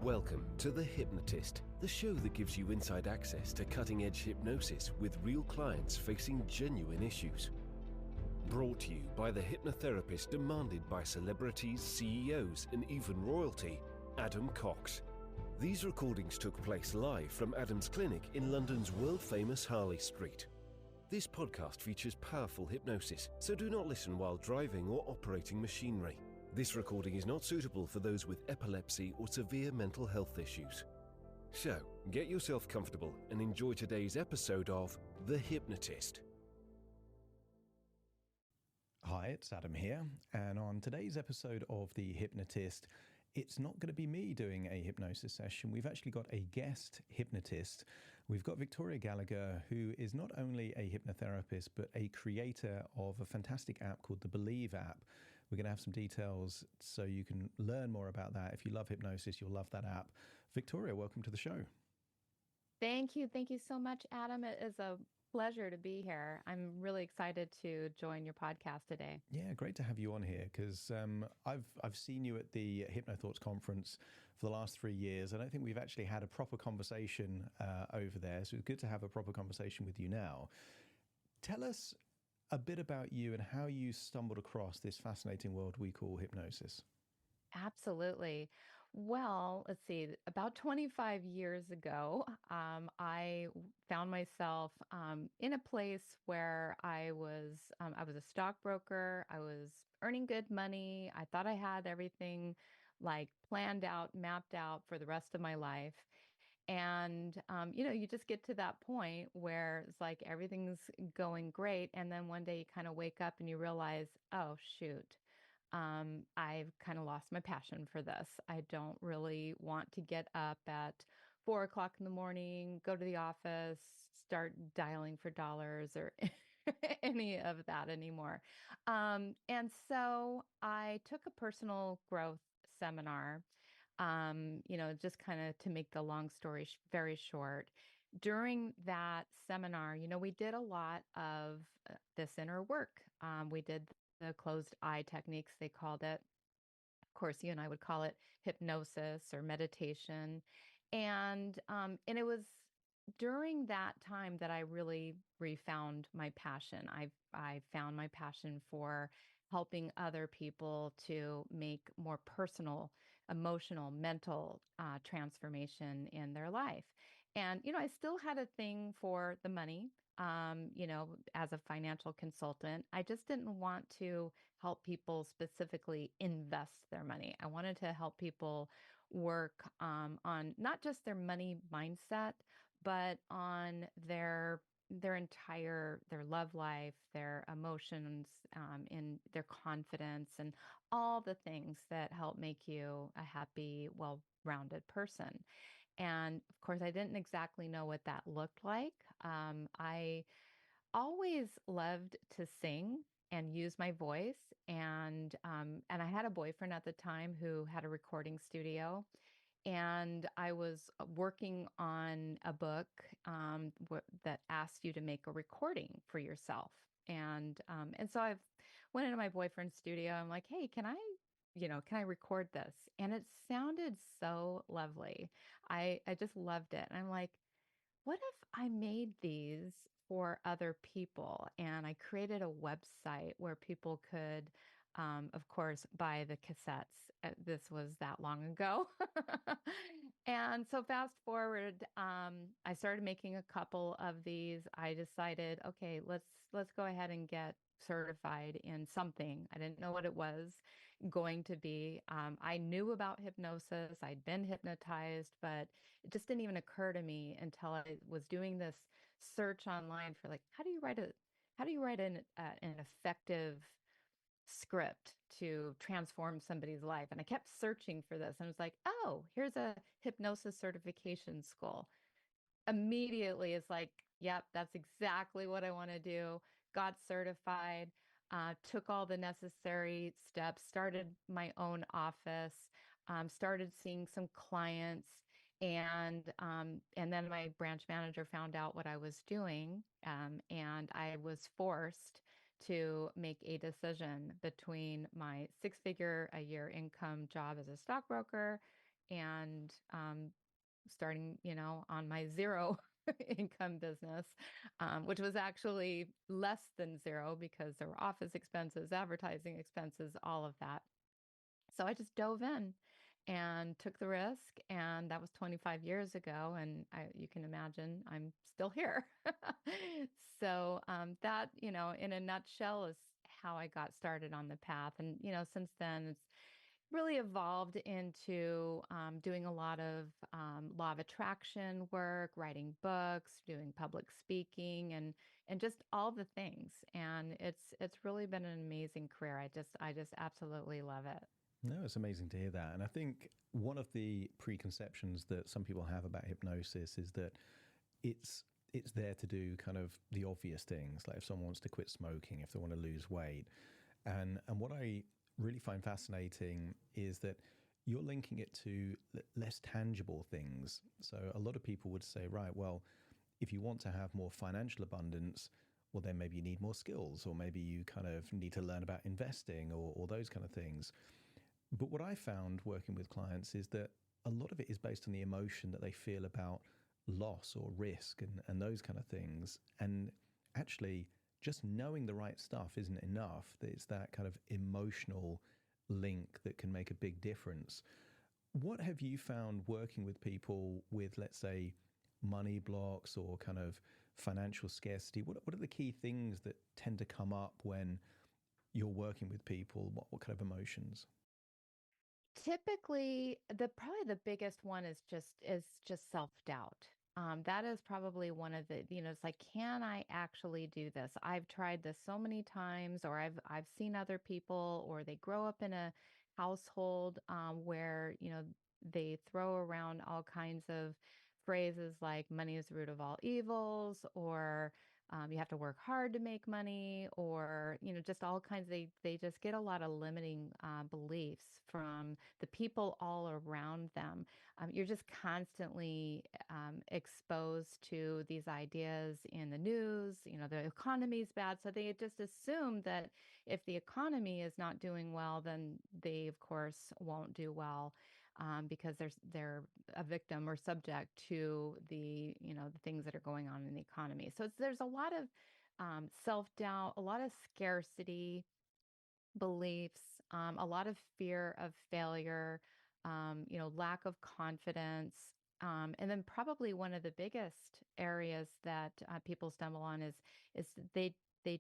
Welcome to The Hypnotist, the show that gives you inside access to cutting-edge hypnosis with real clients facing genuine issues. Brought to you by the hypnotherapist demanded by celebrities, CEOs, and even royalty, Adam Cox. These recordings took place live from Adam's clinic in London's world-famous Harley Street. This podcast features powerful hypnosis, so do not listen while driving or operating machinery. This recording is not suitable for those with epilepsy or severe mental health issues. So, get yourself comfortable and enjoy today's episode of The Hypnotist. Hi, it's Adam here, and on today's episode of The Hypnotist, it's not going to be me doing a hypnosis session. We've actually got a guest hypnotist. We've got Victoria Gallagher, who is not only a hypnotherapist, but a creator of a fantastic app called the Believe app. We're going to have some details so you can learn more about that. If you love hypnosis, you'll love that app. Victoria, welcome to the show. Thank you. Thank you so much, Adam. It is a pleasure to be here. I'm really excited to join your podcast today. Yeah, great to have you on here because I've seen you at the HypnoThoughts conference for the last 3 years. I don't think we've actually had a proper conversation over there, so it's good to have a proper conversation with you now. Tell us a bit about you and how you stumbled across this fascinating world we call hypnosis. Absolutely. Well, let's see, about 25 years ago, I found myself in a place where I was a stockbroker. I was earning good money. I thought I had everything like planned out, mapped out for the rest of my life. And, you just get to that point where it's like everything's going great. And then one day you kind of wake up and you realize, oh, shoot. I've kind of lost my passion for this. I don't really want to get up at 4 o'clock in the morning, go to the office, start dialing for dollars or any of that anymore. And so I took a personal growth seminar, just kind of to make the long story very short. During that seminar, we did a lot of this inner work. We did the closed eye techniques, they called it. Of course, you and I would call it hypnosis or meditation. And it was during that time that I really refound my passion. I found my passion for helping other people to make more personal, emotional, mental transformation in their life. And, I still had a thing for the money, as a financial consultant. I just didn't want to help people specifically invest their money. I wanted to help people work on not just their money mindset, but on their love life, their emotions, in their confidence, and all the things that help make you a happy, well-rounded person. And of course, I didn't exactly know what that looked like. I always loved to sing and use my voice, and I had a boyfriend at the time who had a recording studio, and I was working on a book that asked you to make a recording for yourself. And so I went into my boyfriend's studio. I'm like, hey, can I record this? And it sounded so lovely. I just loved it. And I'm like, what if I made these for other people? And I created a website where people could, of course, buy the cassettes. This was that long ago. And so fast forward, I started making a couple of these. I decided, okay, let's go ahead and get certified in something. I didn't know what it was going to be. I knew about hypnosis. I'd been hypnotized, but it just didn't even occur to me until I was doing this search online for like, how do you write an effective script to transform somebody's life? And I kept searching for this and I was like, oh, here's a hypnosis certification school. Immediately it's like, yep, that's exactly what I want to do. Got certified, took all the necessary steps, started my own office, started seeing some clients, and then my branch manager found out what I was doing, and I was forced to make a decision between my six-figure a year income job as a stockbroker and starting, on my zero income business, which was actually less than zero because there were office expenses, advertising expenses, all of that. So I just dove in and took the risk. And that was 25 years ago. And you can imagine I'm still here. So that, in a nutshell, is how I got started on the path. And, since then, it's really evolved into doing a lot of law of attraction work, writing books, doing public speaking, and just all the things. And it's really been an amazing career. I just absolutely love it. No, it's amazing to hear that. And I think one of the preconceptions that some people have about hypnosis is that it's it's there to do kind of the obvious things, like if someone wants to quit smoking, if they want to lose weight. And what I really find fascinating is that you're linking it to less tangible things. So a lot of people would say, right, well, if you want to have more financial abundance, well, then maybe you need more skills, or maybe you kind of need to learn about investing, or those kind of things. But what I found working with clients is that a lot of it is based on the emotion that they feel about loss or risk and those kind of things. And actually, just knowing the right stuff isn't enough. It's that kind of emotional link that can make a big difference. What have you found working with people with, let's say, money blocks or kind of financial scarcity? What are the key things that tend to come up when you're working with people? What kind of emotions? Typically, the probably the biggest one is just self-doubt. That is probably one of the, it's like, can I actually do this? I've tried this so many times, or I've seen other people, or they grow up in a household where, they throw around all kinds of phrases like money is the root of all evils, or you have to work hard to make money, or just all kinds. They just get a lot of limiting beliefs from the people all around them. You're just constantly exposed to these ideas in the news. The economy's bad, so they just assume that if the economy is not doing well, then they of course won't do well, because they're a victim or subject to the things that are going on in the economy. So there's a lot of self-doubt, a lot of scarcity beliefs, a lot of fear of failure, lack of confidence. And then probably one of the biggest areas that people stumble on is they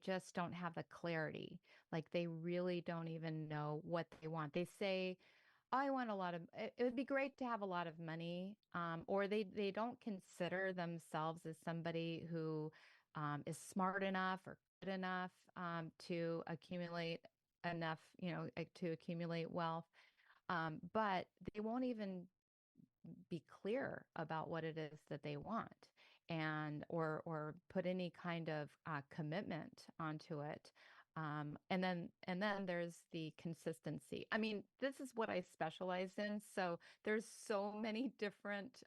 just don't have the clarity. Like they really don't even know what they want. They say, I want a lot of, it would be great to have a lot of money, or they don't consider themselves as somebody who is smart enough or good enough to accumulate enough, to accumulate wealth. But they won't even be clear about what it is that they want, and or put any kind of commitment onto it. And then there's the consistency. I mean, this is what I specialize in, so there's so many different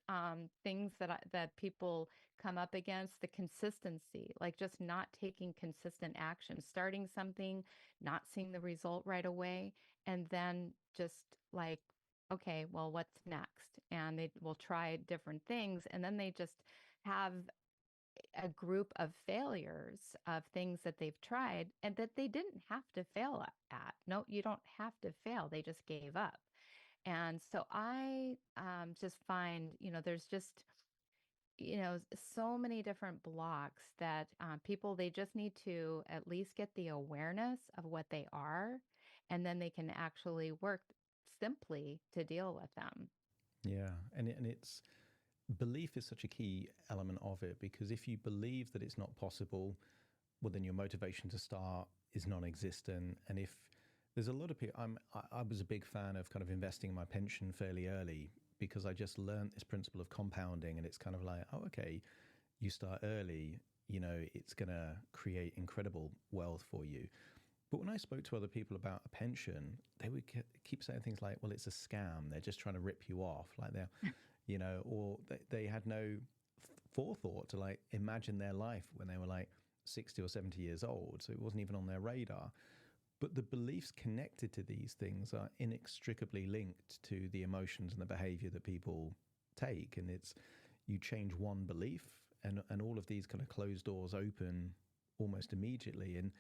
things that people come up against. The consistency, like just not taking consistent action, starting something, not seeing the result right away, and then just like, okay, well, what's next? And they will try different things, and then they just have a group of failures of things that they've tried and that they didn't have to fail at. No, you don't have to fail. They just gave up. And so I just find, there's just, so many different blocks that people, they just need to at least get the awareness of what they are, and then they can actually work simply to deal with them. Yeah, and it's belief is such a key element of it, because if you believe that it's not possible, well, then your motivation to start is non-existent. And if there's a lot of people, I was a big fan of kind of investing in my pension fairly early, because I just learned this principle of compounding, and it's kind of like, oh, okay, you start early, it's going to create incredible wealth for you. But when I spoke to other people about a pension, they would keep saying things like, well, it's a scam. They're just trying to rip you off. Like or they had no forethought to like imagine their life when they were like 60 or 70 years old. So it wasn't even on their radar. But the beliefs connected to these things are inextricably linked to the emotions and the behavior that people take. And it's, you change one belief and all of these kind of closed doors open almost immediately. And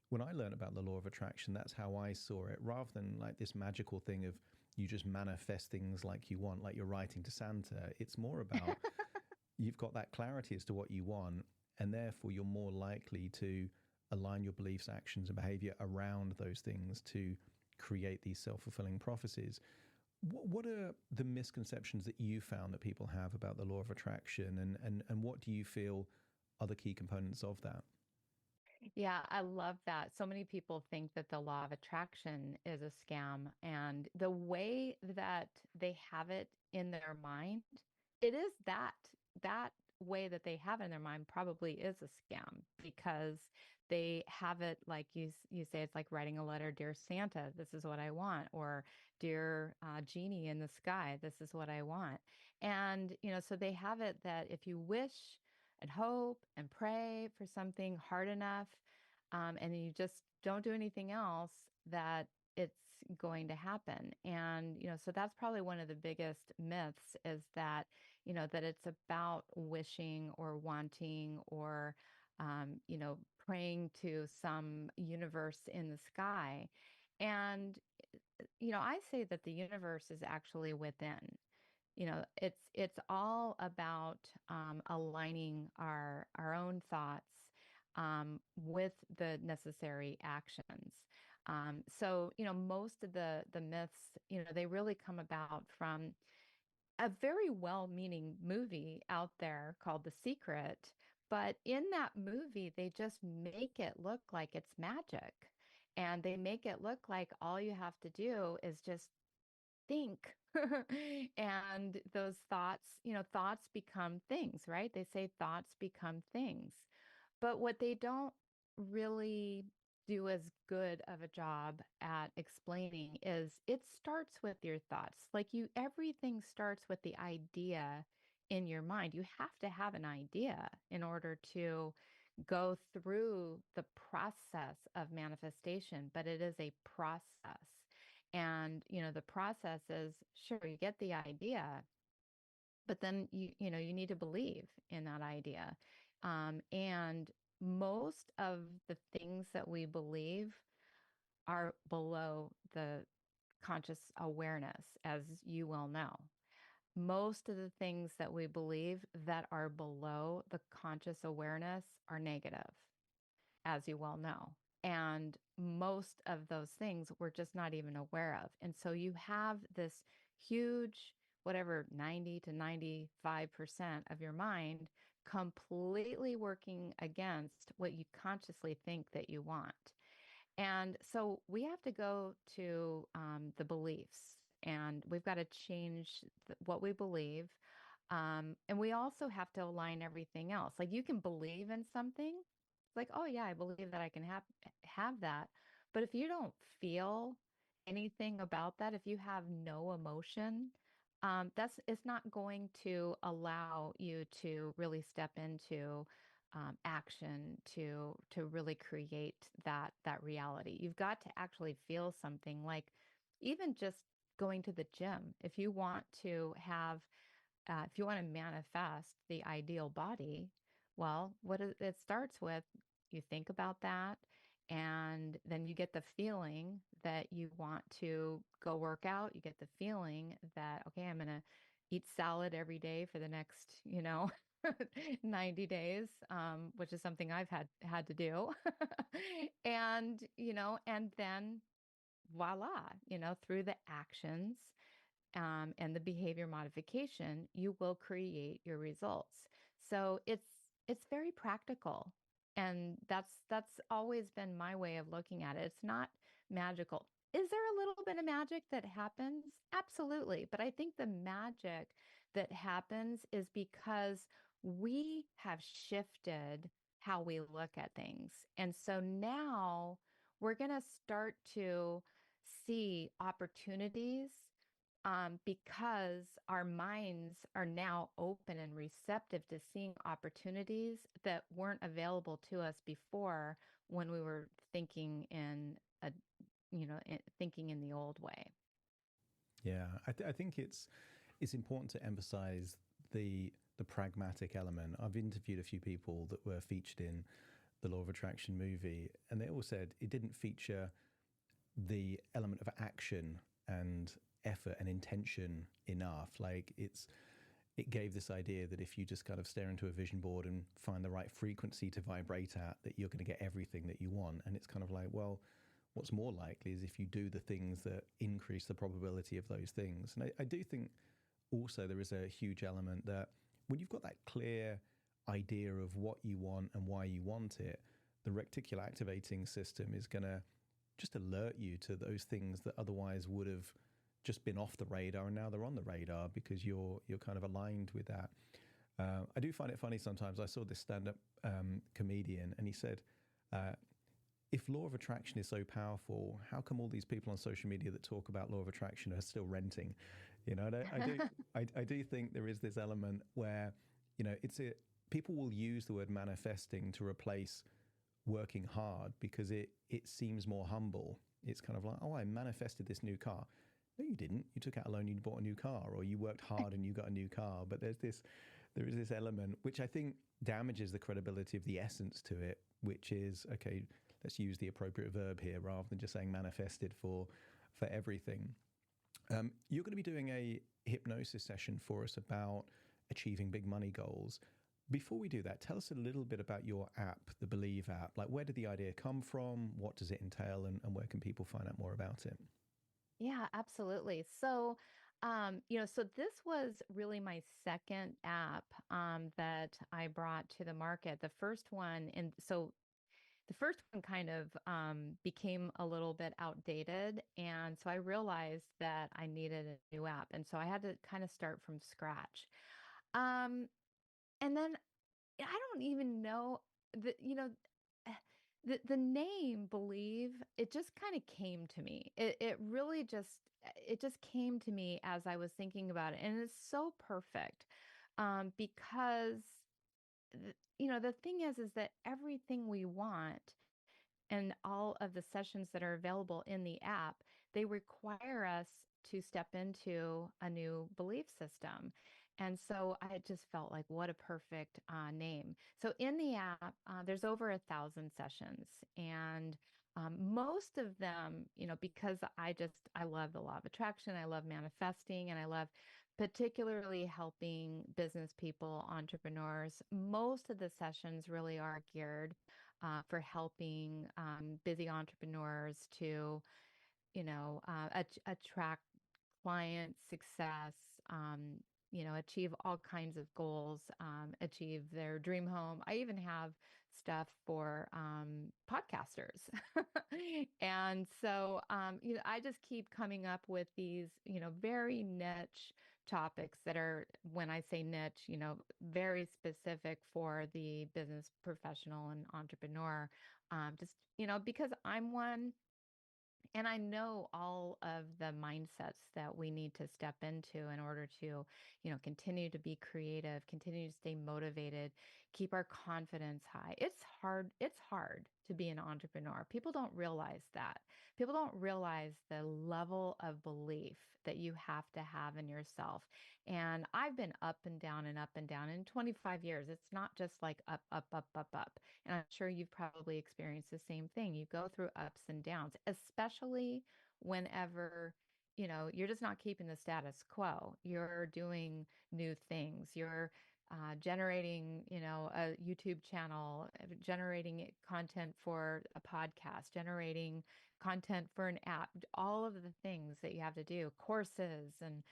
when I learned about the law of attraction, that's how I saw it, rather than like this magical thing of you just manifest things like you want, like you're writing to Santa. It's more about you've got that clarity as to what you want, and therefore you're more likely to align your beliefs, actions, and behavior around those things to create these self-fulfilling prophecies. What are the misconceptions that you found that people have about the law of attraction, and what do you feel are the key components of that? Yeah, I love that. So many people think that the law of attraction is a scam, and the way that they have it in their mind, it is that way that they have it in their mind probably is a scam because they have it like you say it's like writing a letter, dear Santa, this is what I want, or dear genie in the sky, this is what I want. And so they have it that if you wish and hope and pray for something hard enough, and you just don't do anything else, that it's going to happen. And, so that's probably one of the biggest myths is that, that it's about wishing or wanting or, praying to some universe in the sky. And, I say that the universe is actually within. It's all about aligning our own thoughts with the necessary actions. So most of the myths, they really come about from a very well-meaning movie out there called The Secret. But in that movie, they just make it look like it's magic. And they make it look like all you have to do is just think. And those thoughts, thoughts become things, right? They say thoughts become things. But what they don't really do as good of a job at explaining is it starts with your thoughts. Like everything starts with the idea in your mind. You have to have an idea in order to go through the process of manifestation, but it is a process. And, the process is sure, you get the idea, but then you need to believe in that idea. And most of the things that we believe are below the conscious awareness, as you well know. Most of the things that we believe that are below the conscious awareness are negative, as you well know. And most of those things we're just not even aware of. And so you have this huge, whatever, 90 to 95% of your mind completely working against what you consciously think that you want. And so we have to go to the beliefs, and we've got to change what we believe. And we also have to align everything else. Like you can believe in something, like, oh yeah, I believe that I can have that. But if you don't feel anything about that, if you have no emotion, it's not going to allow you to really step into action to really create that reality. You've got to actually feel something, like even just going to the gym. If you want to have if you want to manifest the ideal body, well, it starts with, you think about that, and then you get the feeling that you want to go work out. You get the feeling that, okay, I'm going to eat salad every day for the next, 90 days, which is something I've had to do. And, and then voila, through the actions and the behavior modification, you will create your results. So it's very practical, and that's always been my way of looking at it. It's not magical. Is there a little bit of magic that happens? Absolutely, but I think the magic that happens is because we have shifted how we look at things, and so now we're going to start to see opportunities because our minds are now open and receptive to seeing opportunities that weren't available to us before when we were thinking in thinking in the old way. Yeah, I think it's important to emphasize the pragmatic element. I've interviewed a few people that were featured in the Law of Attraction movie, and they all said it didn't feature the element of action and effort and intention enough. Like it gave this idea that if you just kind of stare into a vision board and find the right frequency to vibrate at, that you're going to get everything that you want. And it's kind of like, well, what's more likely is if you do the things that increase the probability of those things. And I do think also there is a huge element that when you've got that clear idea of what you want and why you want it, the reticular activating system is going to just alert you to those things that otherwise would have just been off the radar, and now they're on the radar because you're kind of aligned with that. I do find it funny sometimes. I saw this stand-up comedian, and he said, if law of attraction is so powerful, how come all these people on social media that talk about law of attraction are still renting? You know, I do think there is this element where, you know, people will use the word manifesting to replace working hard because it seems more humble. It's kind of like, oh, I manifested this new car. No, you didn't. You took out a loan, you bought a new car, or you worked hard and you got a new car. But there is this element which I think damages the credibility of the essence to it, which is, okay, let's use the appropriate verb here rather than just saying manifested for everything. You're going to be doing a hypnosis session for us about achieving big money goals. Before we do that, tell us a little bit about your app, the Believe app. Like, where did the idea come from? What does it entail? And where can people find out more about it? Yeah, absolutely. So, so this was really my second app that I brought to the market. The first one, and so the first one kind of became a little bit outdated. And so I realized that I needed a new app. And so I had to kind of start from scratch. Um, and then I don't even know eh, the name Believe, it just kind of came to me. It really just came to me as I was thinking about it. And it's so perfect because the thing is that everything we want and all of the sessions that are available in the app, they require us to step into a new belief system. And so I just felt like what a perfect name. So in the app, there's over 1,000 sessions, and most of them, because I love the law of attraction, I love manifesting, and I love particularly helping business people, entrepreneurs. Most of the sessions really are geared for helping busy entrepreneurs to, attract client success, achieve all kinds of goals, achieve their dream home. I even have stuff for podcasters. And so, I just keep coming up with these, very niche topics that are, when I say niche, very specific for the business professional and entrepreneur. Just, because I'm one. And I know all of the mindsets that we need to step into in order to, continue to be creative, continue to stay motivated, keep our confidence high. It's hard. It's hard to be an entrepreneur. People don't realize that. People don't realize the level of belief that you have to have in yourself. And I've been up and down and up and down in 25 years. It's not just like up, up, up, up, up. And I'm sure you've probably experienced the same thing. You go through ups and downs, especially whenever, you're just not keeping the status quo. You're doing new things. You're generating, a YouTube channel, generating content for a podcast, generating content for an app, all of the things that you have to do, courses and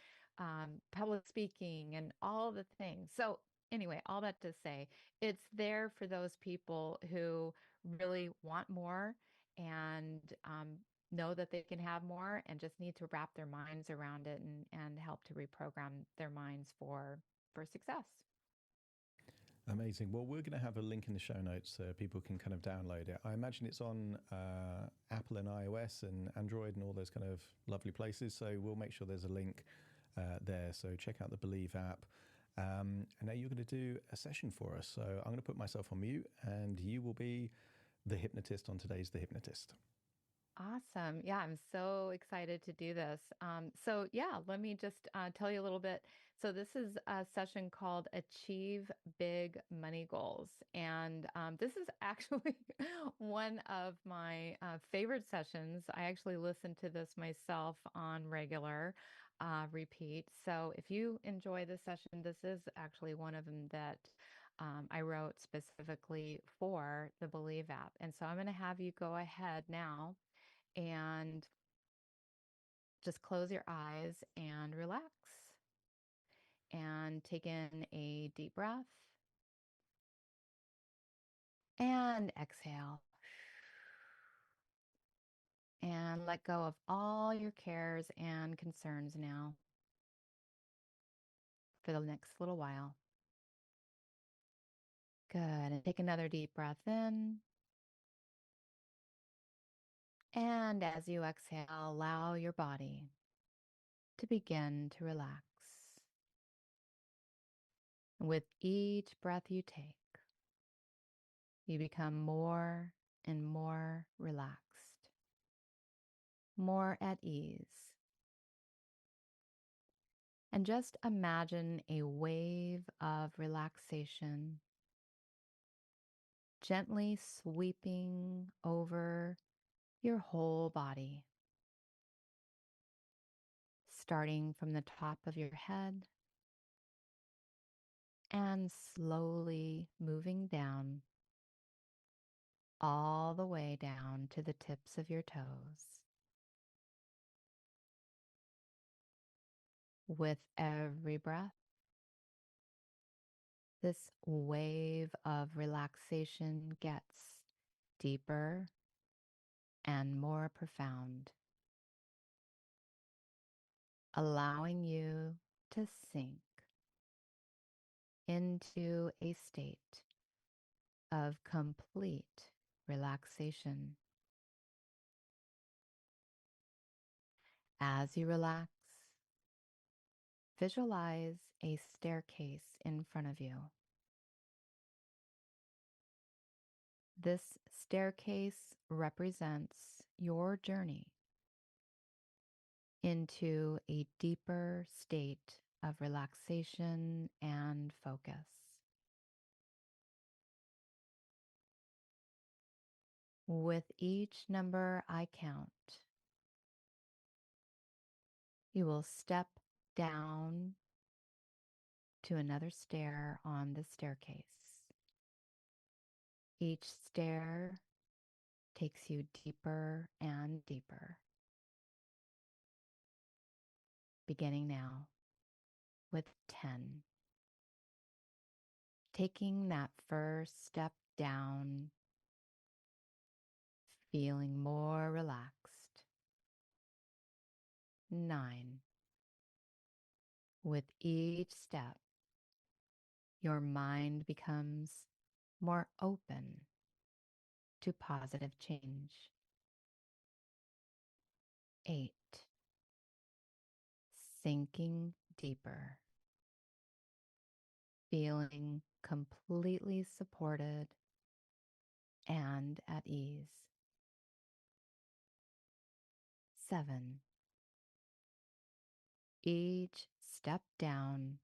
public speaking and all the things. So anyway, all that to say, it's there for those people who really want more and know that they can have more and just need to wrap their minds around it and help to reprogram their minds for success. Amazing. Well, we're going to have a link in the show notes so people can kind of download it. I imagine it's on Apple and iOS and Android and all those kind of lovely places. So we'll make sure there's a link there. So check out the Believe app. And now you're going to do a session for us. So I'm going to put myself on mute and you will be the hypnotist on today's The Hypnotist. Awesome. Yeah, I'm so excited to do this. So, let me just tell you a little bit. So, this is a session called Achieve Big Money Goals. And this is actually one of my favorite sessions. I actually listen to this myself on regular repeat. So, if you enjoy this session, this is actually one of them that I wrote specifically for the Believe app. And so, I'm going to have you go ahead now and just close your eyes and relax and take in a deep breath and exhale and let go of all your cares and concerns now for the next little while. Good. And take another deep breath in. And as you exhale, allow your body to begin to relax. With each breath you take, you become more and more relaxed, more at ease. And just imagine a wave of relaxation gently sweeping over your whole body, starting from the top of your head and slowly moving down all the way down to the tips of your toes. With every breath, this wave of relaxation gets deeper and more profound, allowing you to sink into a state of complete relaxation. As you relax, visualize a staircase in front of you. This staircase represents your journey into a deeper state of relaxation and focus. With each number I count, you will step down to another stair on the staircase. Each stair takes you deeper and deeper. Beginning now with 10. Taking that first step down, feeling more relaxed. 9. With each step, your mind becomes more open to positive change. 8. Sinking deeper, feeling completely supported and at ease. 7. Each step down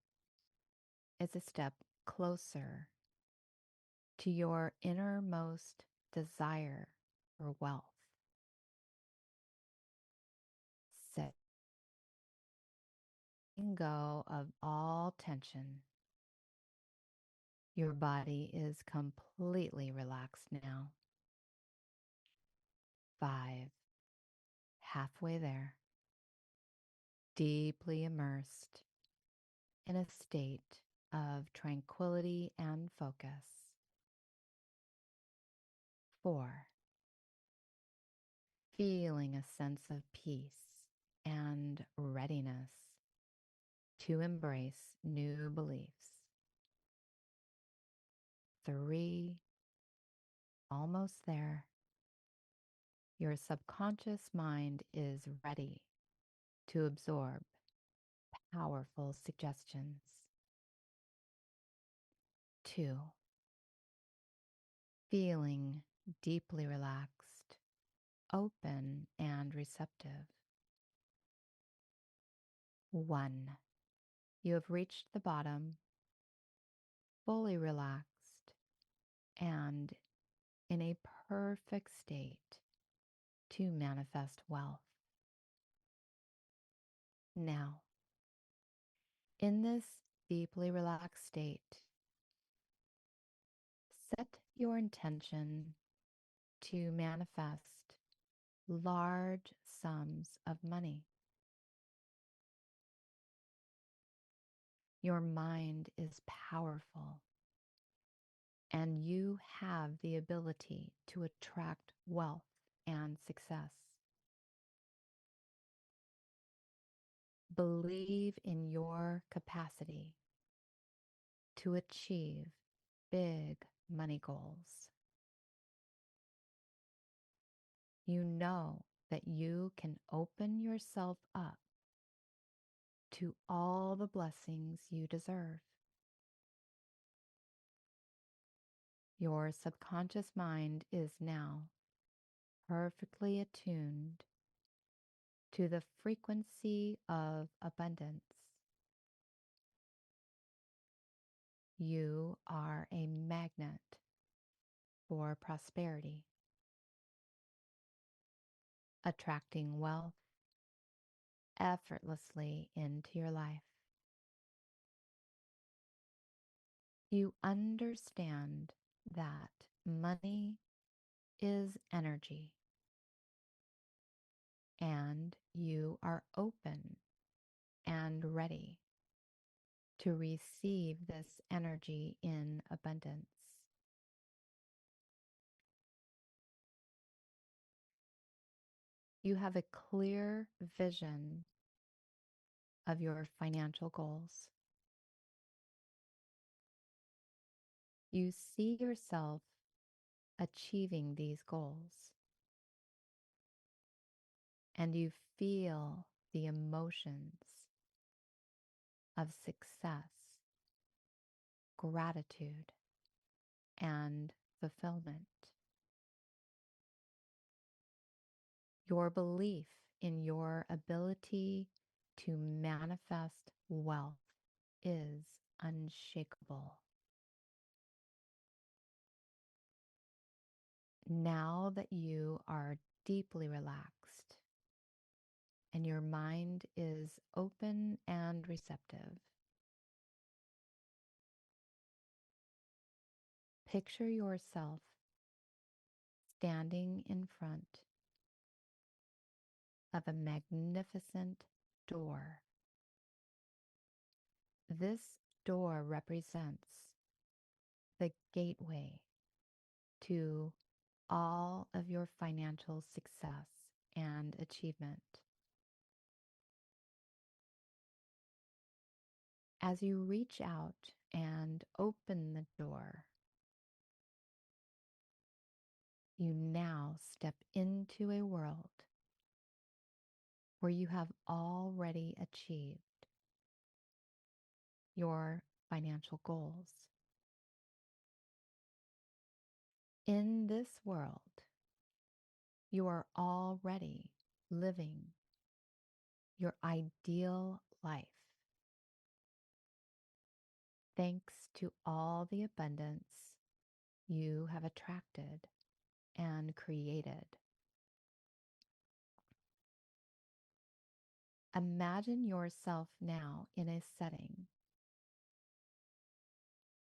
is a step closer to your innermost desire for wealth. 6. Letting go of all tension. Your body is completely relaxed now. 5. Halfway there. Deeply immersed in a state of tranquility and focus. 4. Feeling a sense of peace and readiness to embrace new beliefs. 3. Almost there. Your subconscious mind is ready to absorb powerful suggestions. 2. Feeling deeply relaxed, open and receptive. 1. You have reached the bottom, fully relaxed, and in a perfect state to manifest wealth. Now, in this deeply relaxed state, set your intention to manifest large sums of money. Your mind is powerful, and you have the ability to attract wealth and success. Believe in your capacity to achieve big money goals. You know that you can open yourself up to all the blessings you deserve. Your subconscious mind is now perfectly attuned to the frequency of abundance. You are a magnet for prosperity, attracting wealth effortlessly into your life. You understand that money is energy, and you are open and ready to receive this energy in abundance. You have a clear vision of your financial goals. You see yourself achieving these goals, and you feel the emotions of success, gratitude, and fulfillment. Your belief in your ability to manifest wealth is unshakable. Now that you are deeply relaxed and your mind is open and receptive, picture yourself standing in front of a magnificent door. This door represents the gateway to all of your financial success and achievement. As you reach out and open the door, you now step into a world where you have already achieved your financial goals. In this world, you are already living your ideal life, thanks to all the abundance you have attracted and created. Imagine yourself now in a setting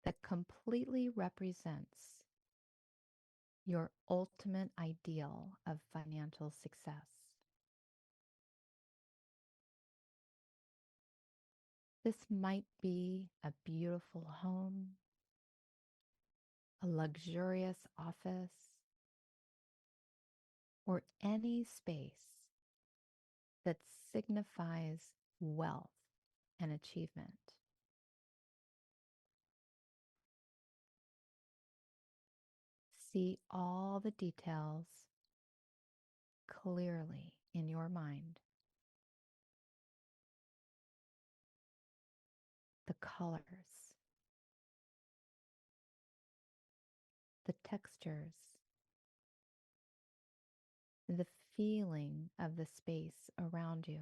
that completely represents your ultimate ideal of financial success. This might be a beautiful home, a luxurious office, or any space that signifies wealth and achievement. See all the details clearly in your mind. The colors, the textures, the feeling of the space around you.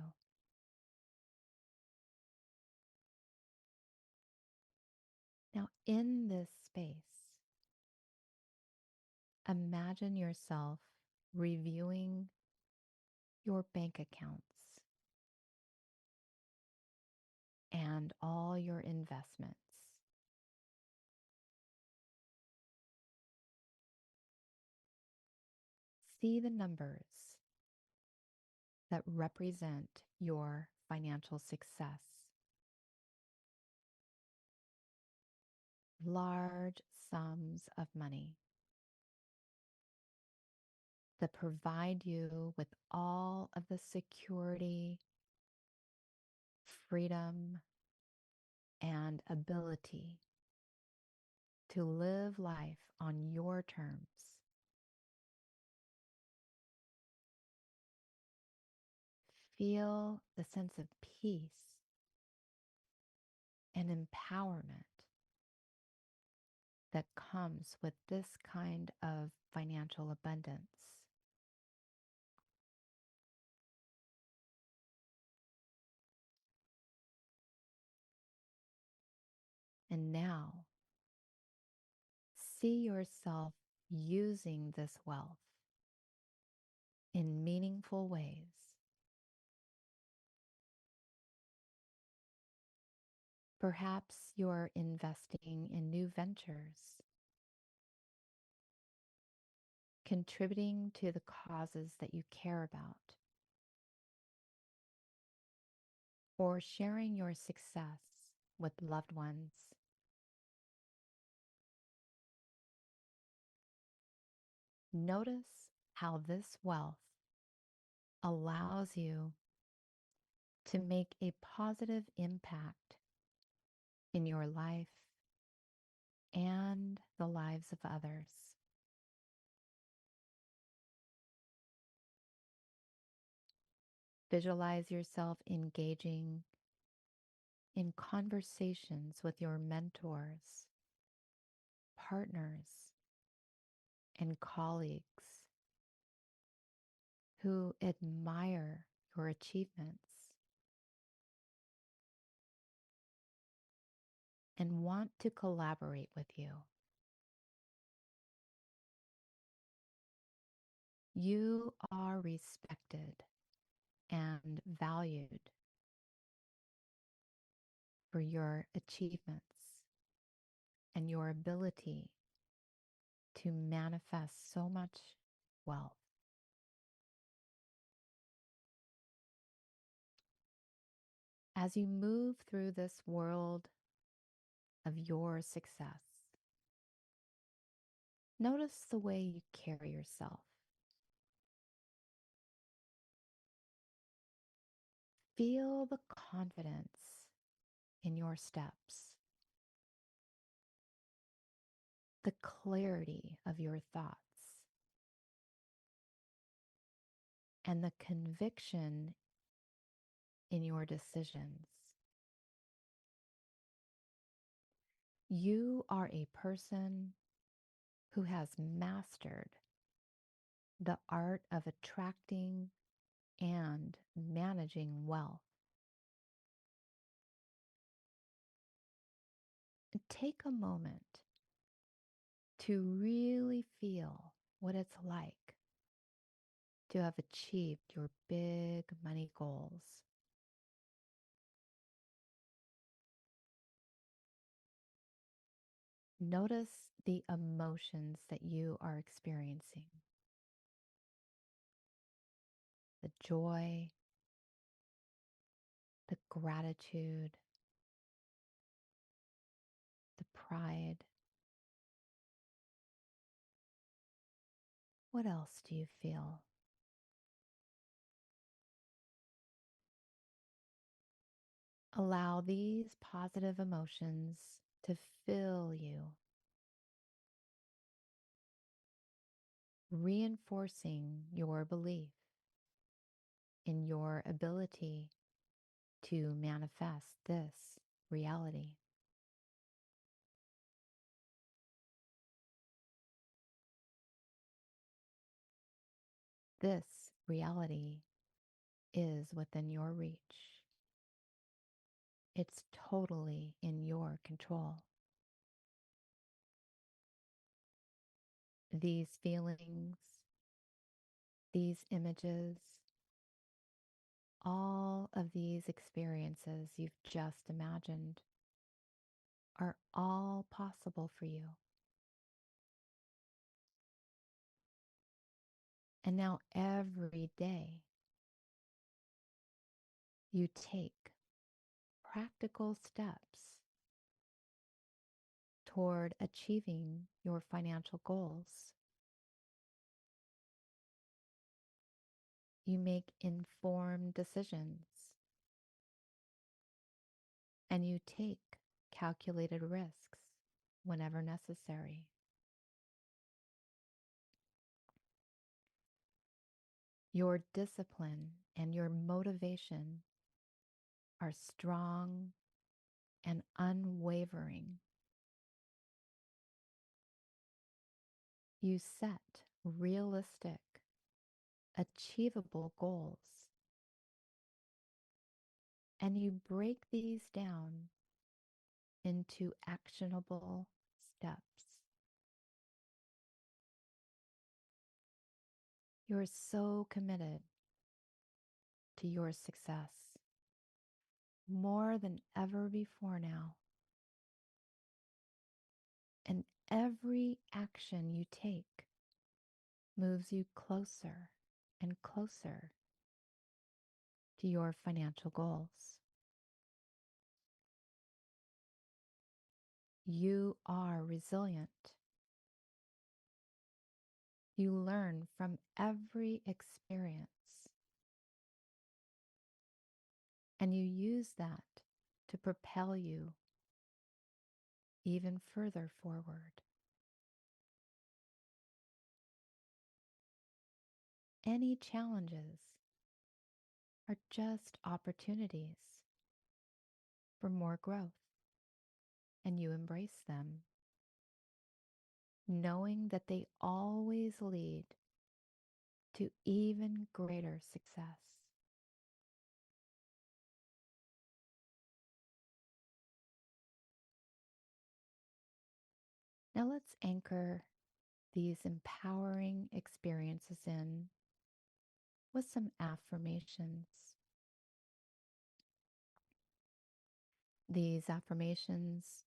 Now, in this space, imagine yourself reviewing your bank accounts and all your investments. See the numbers that represent your financial success. Large sums of money that provide you with all of the security, freedom, and ability to live life on your terms. Feel the sense of peace and empowerment that comes with this kind of financial abundance. And now, see yourself using this wealth in meaningful ways. Perhaps you're investing in new ventures, contributing to the causes that you care about, or sharing your success with loved ones. Notice how this wealth allows you to make a positive impact in your life and the lives of others. Visualize yourself engaging in conversations with your mentors, partners, and colleagues who admire your achievements and want to collaborate with you. You are respected and valued for your achievements and your ability to manifest so much wealth. As you move through this world of your success, notice the way you carry yourself. Feel the confidence in your steps, the clarity of your thoughts, and the conviction in your decisions. You are a person who has mastered the art of attracting and managing wealth. Take a moment to really feel what it's like to have achieved your big money goals. Notice the emotions that you are experiencing. The joy, the gratitude, the pride. What else do you feel? Allow these positive emotions to fill you, reinforcing your belief in your ability to manifest this reality. This reality is within your reach. It's totally in your control. These feelings, these images, all of these experiences you've just imagined are all possible for you. And now every day you take practical steps toward achieving your financial goals. You make informed decisions and you take calculated risks whenever necessary. Your discipline and your motivation are strong and unwavering. You set realistic, achievable goals, and you break these down into actionable steps. You're so committed to your success more than ever before now. And every action you take moves you closer and closer to your financial goals. You are resilient. You learn from every experience, and you use that to propel you even further forward. Any challenges are just opportunities for more growth, and you embrace them, knowing that they always lead to even greater success. Now let's anchor these empowering experiences in with some affirmations. These affirmations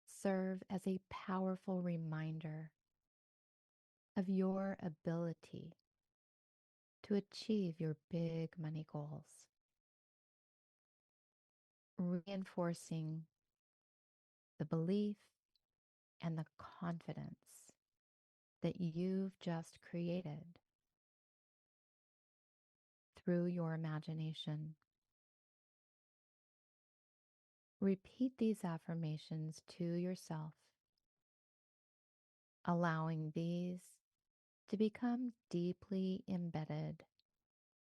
serve as a powerful reminder of your ability to achieve your big money goals, reinforcing the belief and the confidence that you've just created through your imagination. Repeat these affirmations to yourself, allowing these to become deeply embedded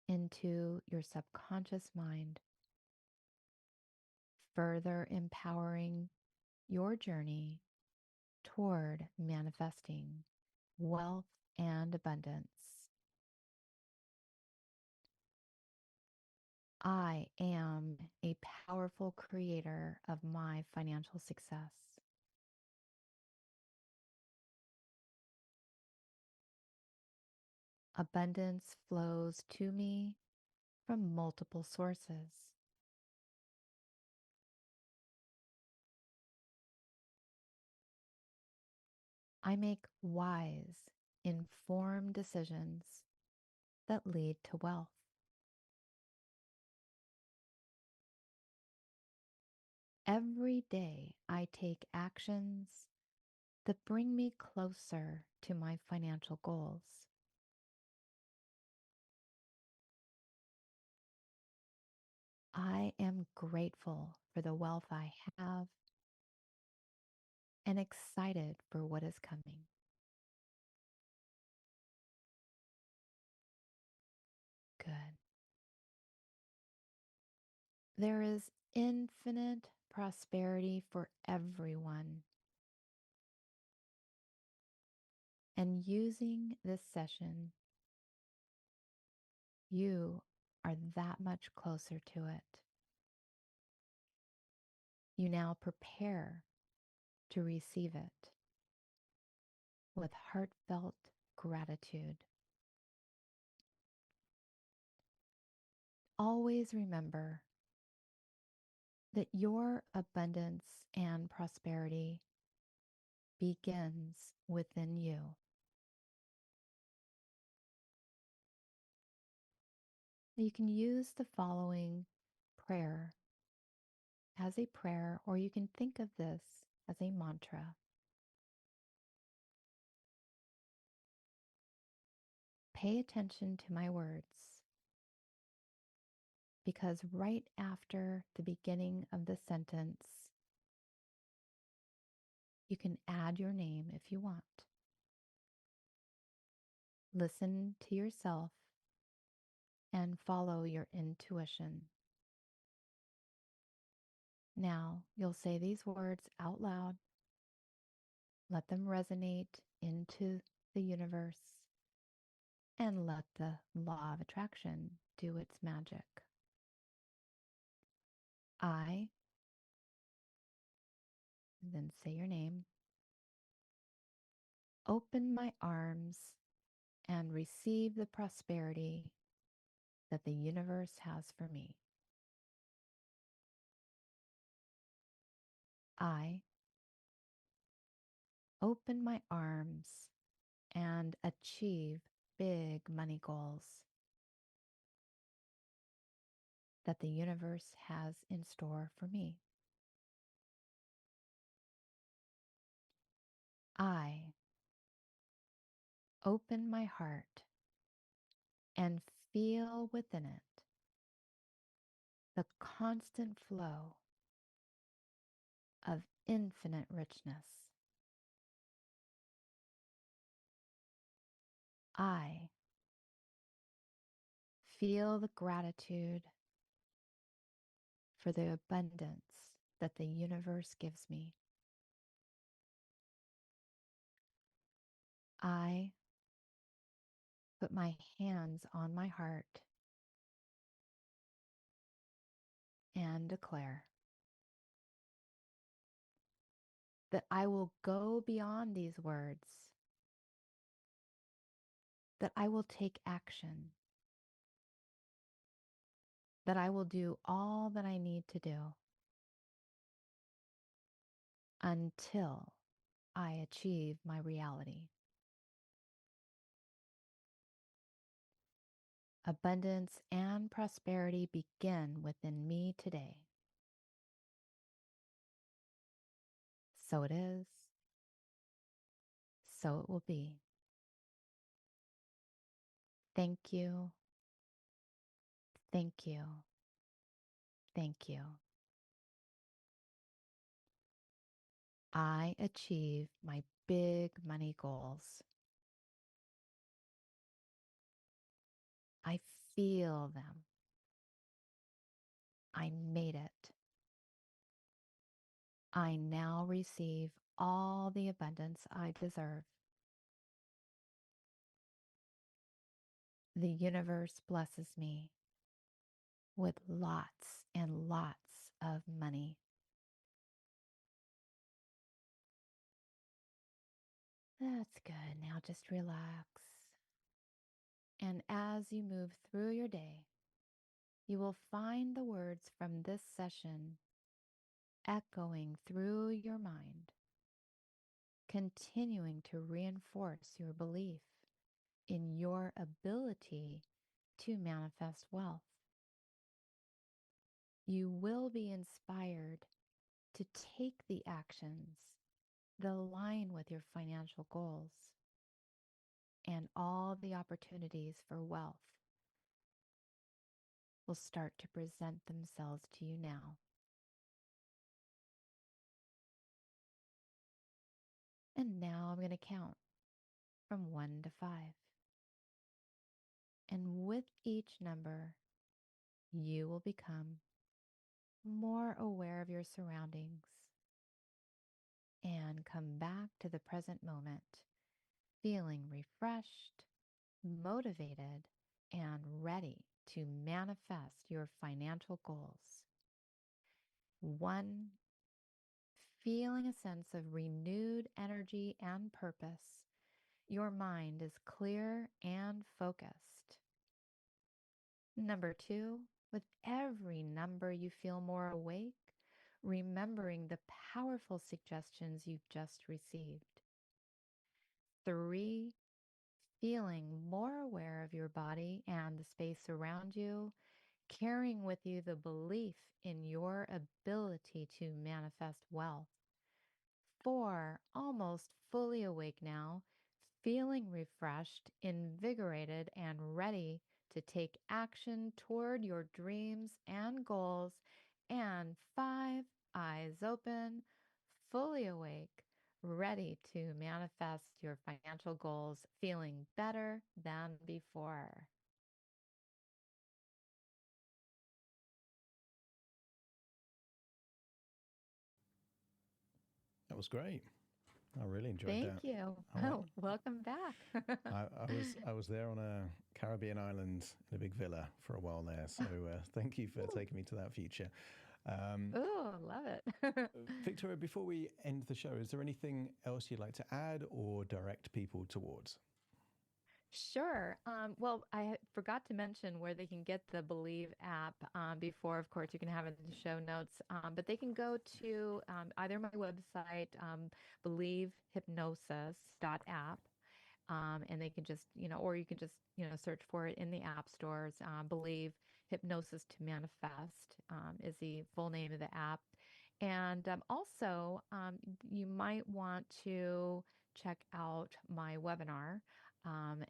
into your subconscious mind, further empowering your journey toward manifesting wealth and abundance. I am a powerful creator of my financial success. Abundance flows to me from multiple sources. I make wise, informed decisions that lead to wealth. Every day I take actions that bring me closer to my financial goals. I am grateful for the wealth I have and excited for what is coming. Good. There is infinite prosperity for everyone. And using this session you are that much closer to it. You now prepare to receive it with heartfelt gratitude. Always remember that your abundance and prosperity begins within you. You can use the following prayer as a prayer, or you can think of this as a mantra. Pay attention to my words, because right after the beginning of the sentence, you can add your name if you want. Listen to yourself and follow your intuition. Now you'll say these words out loud. Let them resonate into the universe and let the law of attraction do its magic. I, then say your name, open my arms and receive the prosperity that the universe has for me. I open my arms and achieve big money goals that the universe has in store for me. I open my heart and feel within it the constant flow of infinite richness. I feel the gratitude for the abundance that the universe gives me. I put my hands on my heart and declare that I will go beyond these words, that I will take action, that I will do all that I need to do until I achieve my reality. Abundance and prosperity begin within me today. So it is. So it will be. Thank you. Thank you. Thank you. I achieve my big money goals. I feel them. I made it. I now receive all the abundance I deserve. The universe blesses me with lots and lots of money. That's good. Now just relax. And as you move through your day, you will find the words from this session echoing through your mind, continuing to reinforce your belief in your ability to manifest wealth. You will be inspired to take the actions that align with your financial goals, and all the opportunities for wealth will start to present themselves to you now. And now I'm going to count from 1 to 5. And with each number, you will become more aware of your surroundings and come back to the present moment, feeling refreshed, motivated, and ready to manifest your financial goals. 1, feeling a sense of renewed energy and purpose. Your mind is clear and focused. Number 2, with every number you feel more awake, remembering the powerful suggestions you've just received. 3, feeling more aware of your body and the space around you, carrying with you the belief in your ability to manifest wealth. 4, almost fully awake now, feeling refreshed, invigorated, and ready to take action toward your dreams and goals. And 5, eyes open, fully awake, ready to manifest your financial goals, feeling better than before. That was great. I really enjoyed Thank that. you. I went- Oh, welcome back. I was there on a Caribbean island in a big villa for a while there. So thank you for taking me to that future. Oh, love it. Victoria, before we end the show, is there anything else you'd like to add or direct people towards? Sure. Well, I forgot to mention where they can get the Believe app before, of course, you can have it in the show notes. But they can go to either my website, believehypnosis.app, and they can just, or you can just, search for it in the app stores. Believe Hypnosis to Manifest is the full name of the app. And also, you might want to check out my webinar.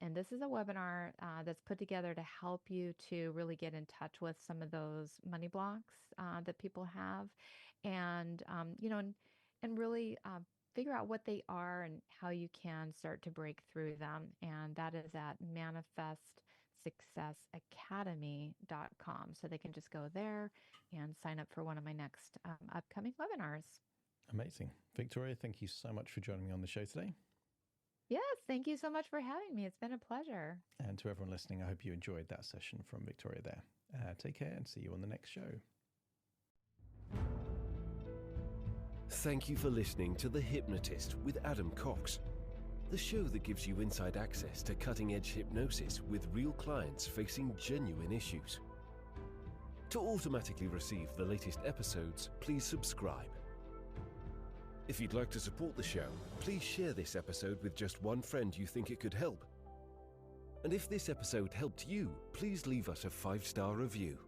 And this is a webinar that's put together to help you to really get in touch with some of those money blocks that people have, and and really figure out what they are and how you can start to break through them. And that is at manifestsuccessacademy.com. So they can just go there and sign up for one of my next upcoming webinars. Amazing. Victoria, thank you so much for joining me on the show today. Yes, thank you so much for having me. It's been a pleasure. And to everyone listening, I hope you enjoyed that session from Victoria there. Take care and see you on the next show. Thank you for listening to The Hypnotist with Adam Cox, the show that gives you inside access to cutting-edge hypnosis with real clients facing genuine issues. To automatically receive the latest episodes, please subscribe. If you'd like to support the show, please share this episode with just one friend you think it could help. And if this episode helped you, please leave us a 5-star review.